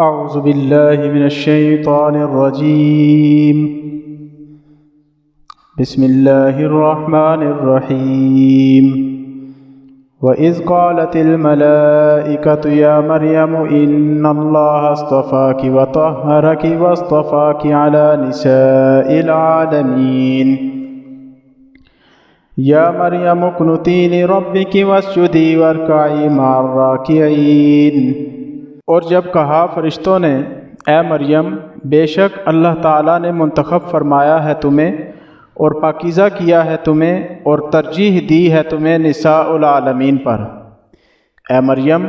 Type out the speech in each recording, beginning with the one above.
اعوذ باللہ من الشیطان الرجیم بسم اللہ الرحمن الرحیم وَإِذْ قَالَتِ الْمَلَائِكَةُ يَا مَرْيَمُ إِنَّ اللَّهَ اصْطَفَاكِ وَطَهَّرَكِ وَاصْطَفَاكِ عَلَى نِسَاءِ الْعَالَمِينَ يَا مَرْيَمُ اقْنُتِي لِرَبِّكِ وَاسْجُدِي وَارْكَعِي مَعَ الرَّاكِعِينَ۔ اور جب کہا فرشتوں نے، اے مریم، بے شک اللہ تعالیٰ نے منتخب فرمایا ہے تمہیں اور پاکیزہ کیا ہے تمہیں اور ترجیح دی ہے تمہیں نساء العالمین پر۔ اے مریم،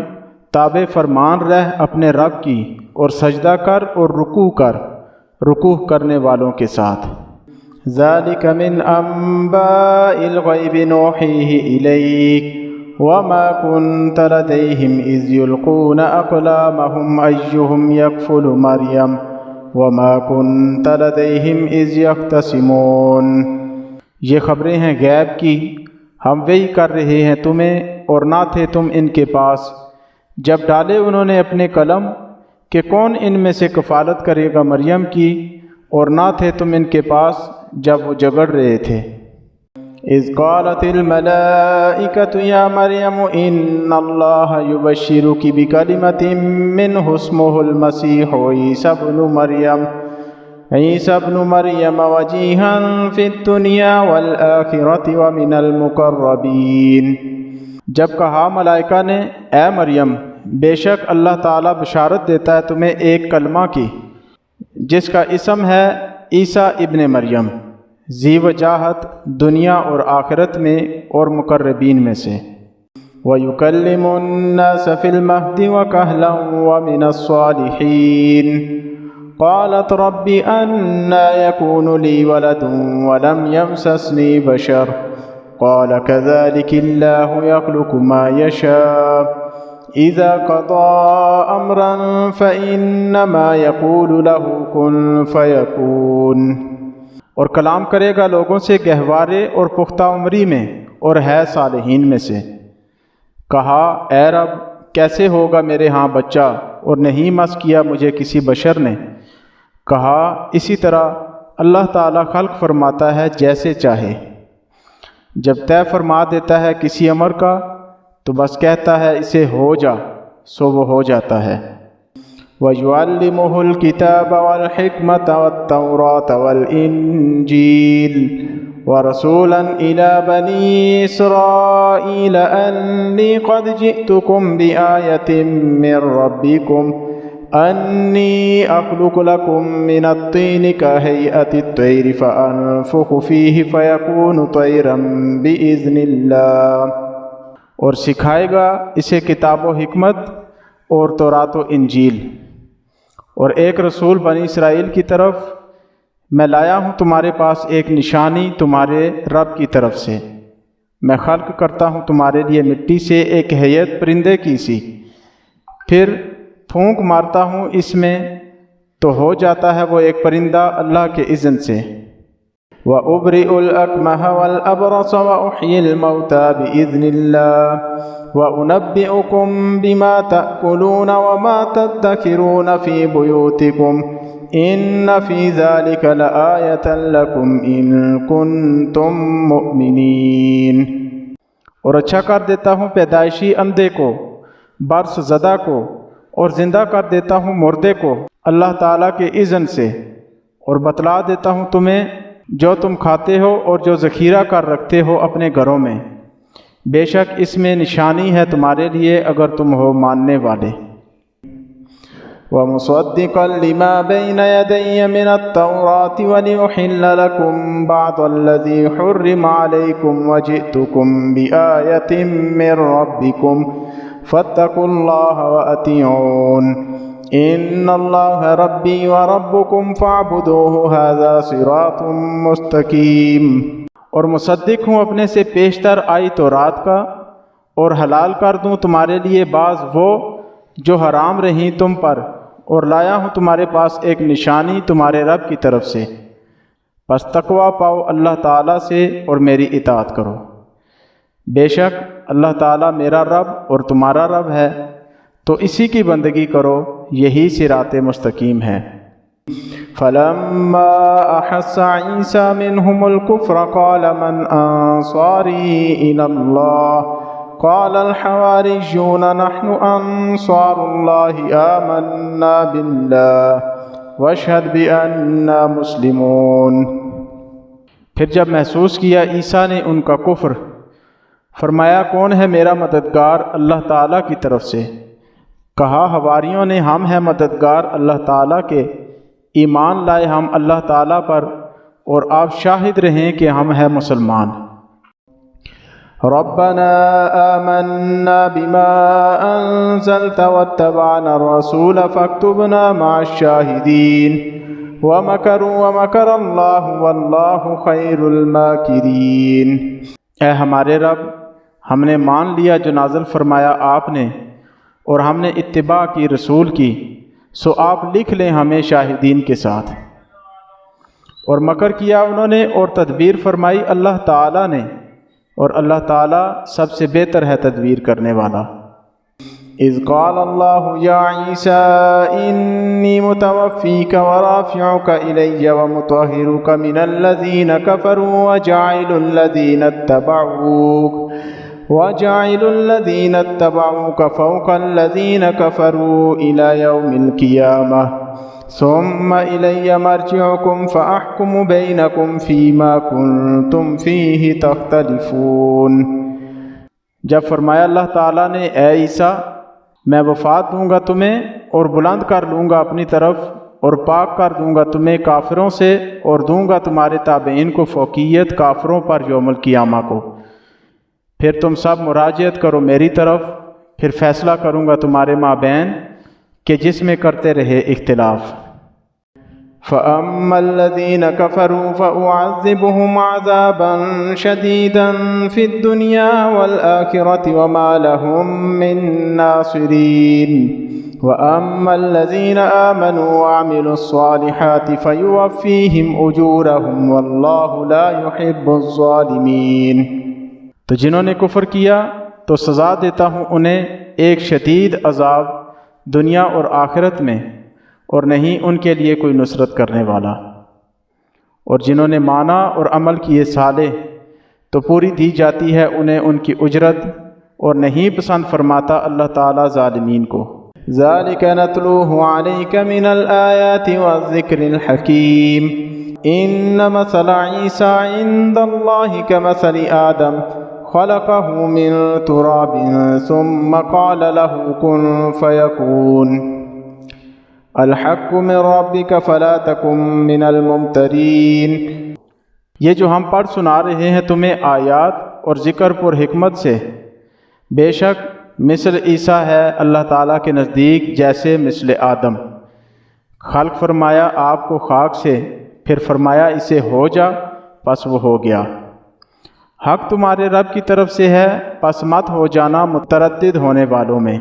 تابع فرمان رہ اپنے رب کی اور سجدہ کر اور رکوع کرنے والوں کے ساتھ۔ ذَلِكَ مِنْ أَنْبَاءِ الْغَيْبِ نُوحِيهِ إِلَيْكَ وَمَا كُنْتَ لَدَيْهِمْ إِذْ يُلْقُونَ أَقْلَامَهُمْ أَيُّهُمْ يَكْفُلُ مَرْيَمَ وَمَا كُنْتَ لَدَيْهِمْ إِذْ يَخْتَصِمُونَ۔ یہ خبریں ہیں غیب کی، ہم وحی کر رہے ہیں تمہیں اور نہ تھے تم ان کے پاس جب ڈالے انہوں نے اپنے قلم کہ کون ان میں سے کفالت کرے گا مریم کی، اور نہ تھے تم ان کے پاس جب وہ جھگڑ رہے تھے۔ اذ قالت الملائکۃ یا مریم ان اللہ یبشرک بکلمۃ منہ اسمہ المسیح عیسی ابن مریم وجیہا فی الدنیا والآخرۃ ومن المقربین۔ جب کہا ملائکہ نے، اے مریم، بے شک اللہ تعالیٰ بشارت دیتا ہے تمہیں ایک کلمہ کی جس کا اسم ہے عیسیٰ ابن مریم، ذی وجاہت دنیا اور آخرت میں اور مقربین میں سے۔ وَيُكَلِّمُ النَّاسَ فِي الْمَهْدِ وَكَهْلًا وَمِنَ الصَّالِحِينَ قَالَتْ رَبِّ أَنَّىٰ يَكُونُ لِي وَلَدٌ وَلَمْ يَمْسَسْنِي بَشَرٌ قَالَ كَذَٰلِكِ اللَّهُ يَخْلُقُ مَا يَشَاءُ إِذَا قَضَىٰ أَمْرًا فَإِنَّمَا يَقُولُ لَهُ كُن فَيَكُونُ۔ اور کلام کرے گا لوگوں سے گہوارے اور پختہ عمری میں اور ہے صالحین میں سے۔ کہا، اے رب، کیسے ہوگا میرے ہاں بچہ اور نہیں مس کیا مجھے کسی بشر نے۔ کہا، اسی طرح اللہ تعالیٰ خلق فرماتا ہے جیسے چاہے، جب طے فرما دیتا ہے کسی امر کا تو بس کہتا ہے اسے ہو جا، سو وہ ہو جاتا ہے۔ وَيُعَلِّمُهُ الْكِتَابَ وَالْحِكْمَةَ وَالتَّوْرَاةَ وَالْإِنْجِيلَ وَرَسُولًا إِلَى بَنِي إِسْرَائِيلَ أَنِّي قَدْ جِئْتُكُمْ بِآيَةٍ مِّن رَّبِّكُمْ أَنِّي أَخْلُقُ لَكُم مِّنَ الطِّينِ كَهَيْئَةِ الطَّيْرِ فَأَنفُخُ فِيهِ فَيَكُونُ طَيْرًا بِإِذْنِ اللَّهِ۔ اور سکھائے گا اسے کتاب و حکمت اور تورات و انجیل۔ اور ایک رسول بنی اسرائیل کی طرف میں لایا ہوں تمہارے پاس ایک نشانی تمہارے رب کی طرف سے۔ میں خلق کرتا ہوں تمہارے لیے مٹی سے ایک ہیئت پرندے کی سی، پھر پھونک مارتا ہوں اس میں تو ہو جاتا ہے وہ ایک پرندہ اللہ کے اذن سے۔ وَأُبْرِئُ الْأَكْمَحَ وَالْأَبْرَصَ وَأُحْيِي الْمَوْتَىٰ بِإِذْنِ اللَّهِ وَأُنَبِّئُكُم بِمَا تَأْكُلُونَ وَمَا تَدَّخِرُونَ فِي بُيُوتِكُمْ إِنَّ فِي ذَلِكَ لَآيَةً لَكُمْ إِن كُنتُم مُّؤْمِنِينَ۔ اور اچھا کر دیتا ہوں پیدائشی اندھے کو، برس زدہ کو، اور زندہ کر دیتا ہوں مردے کو اللہ تعالیٰ کے اذن سے، اور بتلا دیتا ہوں تمہیں جو تم کھاتے ہو اور جو ذخیرہ کر رکھتے ہو اپنے گھروں میں، بے شک اس میں نشانی ہے تمہارے لیے اگر تم ہو ماننے والے۔ وَمُصَدِّقًا لِمَا بَيْنَ يَدَيَّ مِنَ التَّوْرَاةِ وَلِأُحِلَّ لَكُم بَعْضَ الَّذِي حُرِّمَ عَلَيْكُمْ وَجِئْتُكُم بِآيَةٍ مِّن رَّبِّكُمْ فَاتَّقُوا اللَّهَ وَأَطِيعُونِ إِنَّ اللَّهَ رَبِّي وَرَبُّكُمْ فَاعْبُدُوهُ هَٰذَا صِرَاطٌ مُّسْتَقِيمٌ۔ اور مصدق ہوں اپنے سے پیشتر آئی تورات کا، اور حلال کر دوں تمہارے لیے بعض وہ جو حرام رہیں تم پر، اور لایا ہوں تمہارے پاس ایک نشانی تمہارے رب کی طرف سے، پس تقویٰ پاؤ اللہ تعالیٰ سے اور میری اطاعت کرو۔ بے شک اللہ تعالیٰ میرا رب اور تمہارا رب ہے، تو اسی کی بندگی کرو، یہی صراط مستقیم ہے۔ فلما احس عیسی منهم الكفر قال من انصاری الی اللہ قال الحواریون نحن انصار اللہ آمنا باللہ واشہد بأننا مسلمون۔ پھر جب محسوس کیا عیسیٰ نے ان کا کفر، فرمایا کون ہے میرا مددگار اللہ تعالیٰ کی طرف سے؟ کہا حواریوں نے ہم ہیں مددگار اللہ تعالیٰ کے، ایمان لائے ہم اللہ تعالیٰ پر اور آپ شاہد رہیں کہ ہم ہیں مسلمان۔ ربنا آمنا بما انزلت واتبعنا الرسول فاكتبنا مع الشاہدین ومکروا ومکر اللہ واللہ خیر الماکرین۔ اے ہمارے رب، ہم نے مان لیا جو نازل فرمایا آپ نے اور ہم نے اتباع کی رسول کی، سو آپ لکھ لیں ہمیں شاہدین کے ساتھ۔ اور مکر کیا انہوں نے اور تدبیر فرمائی اللہ تعالیٰ نے، اور اللہ تعالیٰ سب سے بہتر ہے تدبیر کرنے والا۔ اذ قال اللہ یا عیسیٰ انی متوفیک ورافعک الی ومطہرک من الذین کفروا وجاعل الذین اتبعوک فوق الذین کفروا الی یوم القیامہ ثم الی مرجعکم فاحکم بینکم فیما کنتم فیہ تختلفون۔ جب فرمایا اللہ تعالیٰ نے اے عیسیٰ میں وفات دوں گا تمہیں اور بلند کر لوں گا اپنی طرف اور پاک کر دوں گا تمہیں کافروں سے اور دوں گا تمہارے تابعین کو فوقیت کافروں پر یوم القیامہ کو، پھر تم سب مراجعت کرو میری طرف، پھر فیصلہ کروں گا تمہارے مابین کہ جس میں کرتے رہے اختلاف۔ فَأَمَّا الَّذِينَ كَفَرُوا فَأُعَذِّبُهُمْ عَذَابًا شَدِيدًا فِي الدُّنْيَا وَالْآخِرَةِ وَمَا لَهُم مِّن نَّاصِرِينَ وَأَمَّا الَّذِينَ آمَنُوا وَعَمِلُوا الصَّالِحَاتِ فَيُوَفِّيهِمْ أُجُورَهُمْ وَاللَّهُ لَا يُحِبُّ الظَّالِمِينَ۔ تو جنہوں نے کفر کیا تو سزا دیتا ہوں انہیں ایک شدید عذاب دنیا اور آخرت میں، اور نہیں ان کے لیے کوئی نصرت کرنے والا۔ اور جنہوں نے مانا اور عمل کیے صالح تو پوری دی جاتی ہے انہیں ان کی اجرت، اور نہیں پسند فرماتا اللہ تعالیٰ ظالمین کو۔ ذَلِكَ نَتْلُوهُ عَلَيْكَ مِنَ الْآيَاتِ وَالذِّكْرِ الْحَكِيمِ إِنَّ مَثَلَ عِيسَىٰ عِندَ اللَّهِ كَمَثَلِ آدَمَ خَلَقَهُ مِن تُرَابٍ ثُمَّ قَالَ لَهُ كُن فَيَكُونُ الحق من ربك فلا تكن من الممترین۔ یہ جو ہم پڑھ سنا رہے ہیں تمہیں آیات اور ذکر پر حکمت سے، بے شک مثل عیسیٰ ہے اللہ تعالیٰ کے نزدیک جیسے مثل آدم۔ خلق فرمایا آپ کو خاک سے، پھر فرمایا اسے ہو جا، پس وہ ہو گیا۔ حق تمہارے رب کی طرف سے ہے، پس مت ہو جانا متردد ہونے والوں میں۔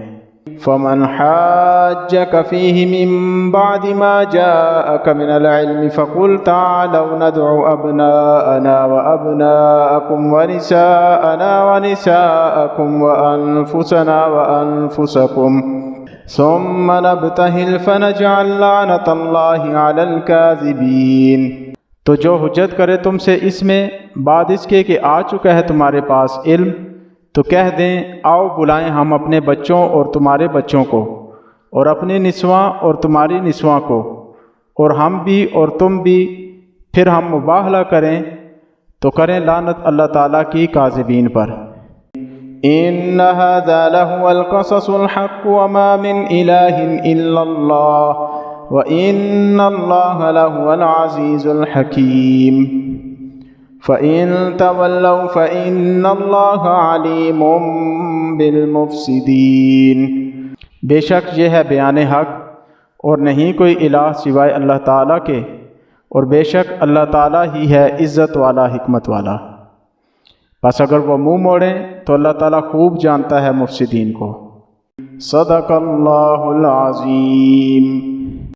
فمن حاجك فيه من بعد ما جاءك من العلم فقل تعالوا ندعو أبناءنا وأبناءكم ونساءنا ونساءكم وأنفسنا وأنفسكم ثم نبتهل فنجعل لعنة الله على الكاذبين۔ تو جو حجت کرے تم سے اس میں بعد اس کے کہ آ چکا ہے تمہارے پاس علم، تو کہہ دیں آؤ بلائیں ہم اپنے بچوں اور تمہارے بچوں کو، اور اپنے نسواں اور تمہاری نسواں کو، اور ہم بھی اور تم بھی، پھر ہم مباہلہ کریں تو کریں لعنت اللہ تعالیٰ کی کاذبین پر۔ ان ھذا لہو القصص الحق وما من الہ الا اللہ وان اللہ لہو العزیز الحکیم۔ فَإِن تَوَلَّوْا فَإِنَّ اللَّهَ عَلِيمٌ بِالْمُفْسِدِينَ۔ بے شک یہ ہے بیان حق، اور نہیں کوئی الہ سوائے اللہ تعالیٰ کے، اور بے شک اللہ تعالیٰ ہی ہے عزت والا حکمت والا۔ پس اگر وہ منہ موڑیں تو اللہ تعالیٰ خوب جانتا ہے مفسدین کو۔ صدق اللہ العظیم۔